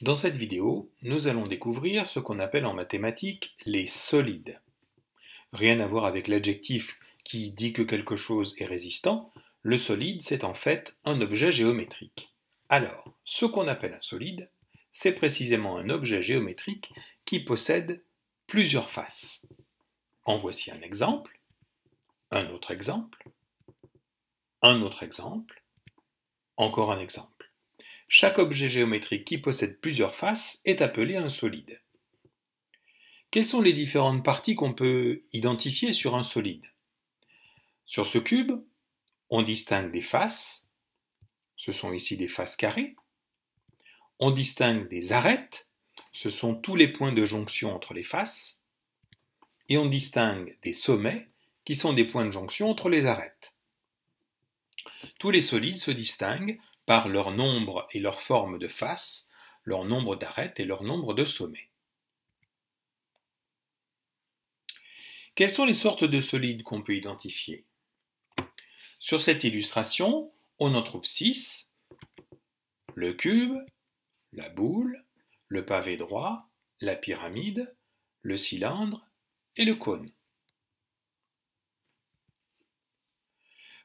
Dans cette vidéo, nous allons découvrir ce qu'on appelle en mathématiques les solides. Rien à voir avec l'adjectif qui dit que quelque chose est résistant, le solide c'est en fait un objet géométrique. Alors, ce qu'on appelle un solide, c'est précisément un objet géométrique qui possède plusieurs faces. En voici un exemple, un autre exemple, un autre exemple, encore un exemple. Chaque objet géométrique qui possède plusieurs faces est appelé un solide. Quelles sont les différentes parties qu'on peut identifier sur un solide? Sur ce cube, on distingue des faces, ce sont ici des faces carrées. On distingue des arêtes, ce sont tous les points de jonction entre les faces. Et on distingue des sommets, qui sont des points de jonction entre les arêtes. Tous les solides se distinguent par leur nombre et leur forme de face, leur nombre d'arêtes et leur nombre de sommets. Quelles sont les sortes de solides qu'on peut identifier? Sur cette illustration, on en trouve 6. Le cube, la boule, le pavé droit, la pyramide, le cylindre et le cône.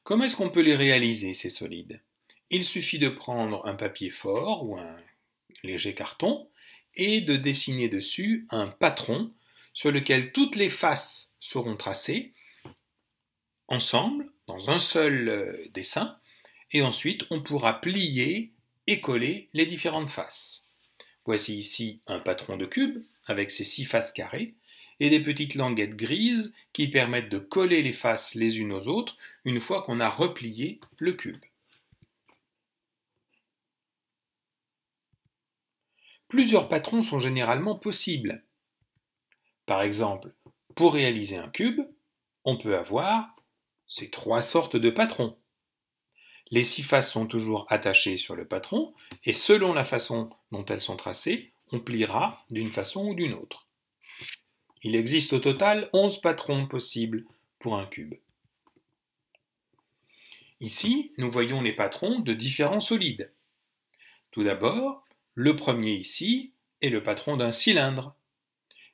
Comment est-ce qu'on peut les réaliser, ces solides? Il suffit de prendre un papier fort ou un léger carton et de dessiner dessus un patron sur lequel toutes les faces seront tracées ensemble dans un seul dessin et ensuite on pourra plier et coller les différentes faces. Voici ici un patron de cube avec ses 6 faces carrées et des petites languettes grises qui permettent de coller les faces les unes aux autres une fois qu'on a replié le cube. Plusieurs patrons sont généralement possibles. Par exemple, pour réaliser un cube, on peut avoir ces 3 sortes de patrons. Les 6 faces sont toujours attachées sur le patron et selon la façon dont elles sont tracées, on pliera d'une façon ou d'une autre. Il existe au total 11 patrons possibles pour un cube. Ici, nous voyons les patrons de différents solides. Tout d'abord, le premier ici est le patron d'un cylindre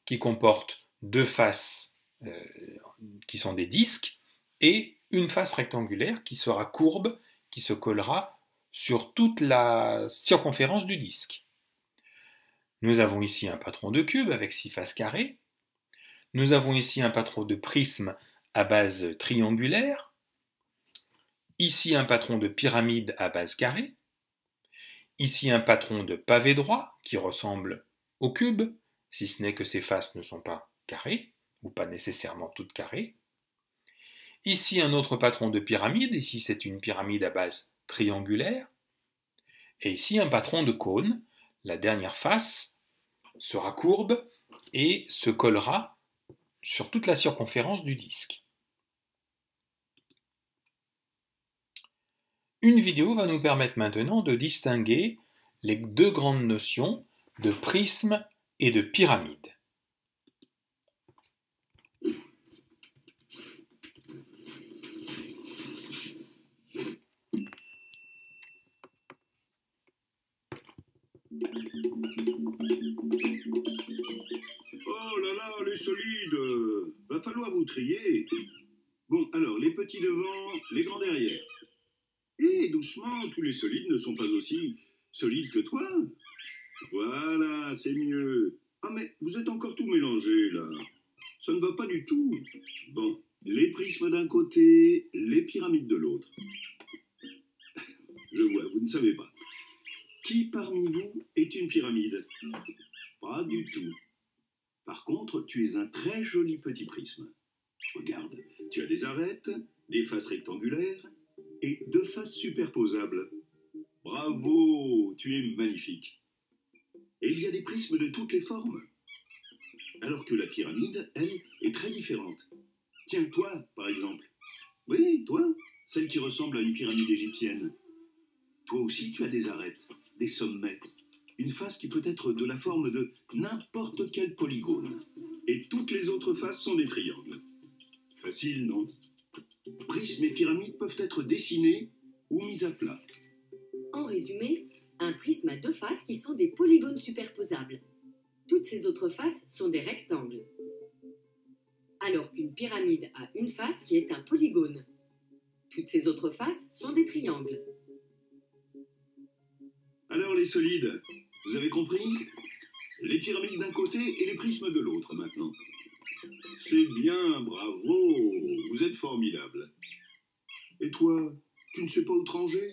qui comporte 2 faces qui sont des disques et une face rectangulaire qui sera courbe, qui se collera sur toute la circonférence du disque. Nous avons ici un patron de cube avec 6 faces carrées. Nous avons ici un patron de prisme à base triangulaire. Ici un patron de pyramide à base carrée. Ici un patron de pavé droit qui ressemble au cube, si ce n'est que ses faces ne sont pas carrées, ou pas nécessairement toutes carrées. Ici un autre patron de pyramide, ici c'est une pyramide à base triangulaire. Et ici un patron de cône, la dernière face sera courbe et se collera sur toute la circonférence du disque. Une vidéo va nous permettre maintenant de distinguer les 2 grandes notions de prisme et de pyramide. Oh là là, les solides, va falloir vous trier. Bon, alors, les petits devant, les grands derrière. Et doucement, tous les solides ne sont pas aussi solides que toi. Voilà, c'est mieux. Ah mais vous êtes encore tout mélangé, là. Ça ne va pas du tout. Bon, les prismes d'un côté, les pyramides de l'autre. Je vois, vous ne savez pas. Qui parmi vous est une pyramide? Pas du tout. Par contre, tu es un très joli petit prisme. Regarde, tu as des arêtes, des faces rectangulaires et 2 faces superposables. Bravo, tu es magnifique. Et il y a des prismes de toutes les formes. Alors que la pyramide, elle, est très différente. Tiens, toi, par exemple. Oui, toi, celle qui ressemble à une pyramide égyptienne. Toi aussi, tu as des arêtes, des sommets. Une face qui peut être de la forme de n'importe quel polygone. Et toutes les autres faces sont des triangles. Facile, non? Prismes et pyramides peuvent être dessinés ou mis à plat. En résumé, Un prisme a deux faces qui sont des polygones superposables. Toutes ces autres faces sont des rectangles. Alors qu'une pyramide a une face qui est un polygone. Toutes ces autres faces sont des triangles. Alors les solides, vous avez compris? Les pyramides d'un côté et les prismes de l'autre maintenant. C'est bien, bravo, vous êtes formidable. Et toi, tu ne sais pas où te ranger?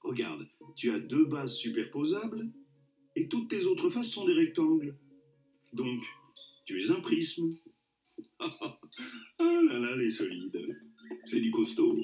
Regarde, tu as deux bases superposables et toutes tes autres faces sont des rectangles. Donc, tu es un prisme. Ah là là, les solides, c'est du costaud.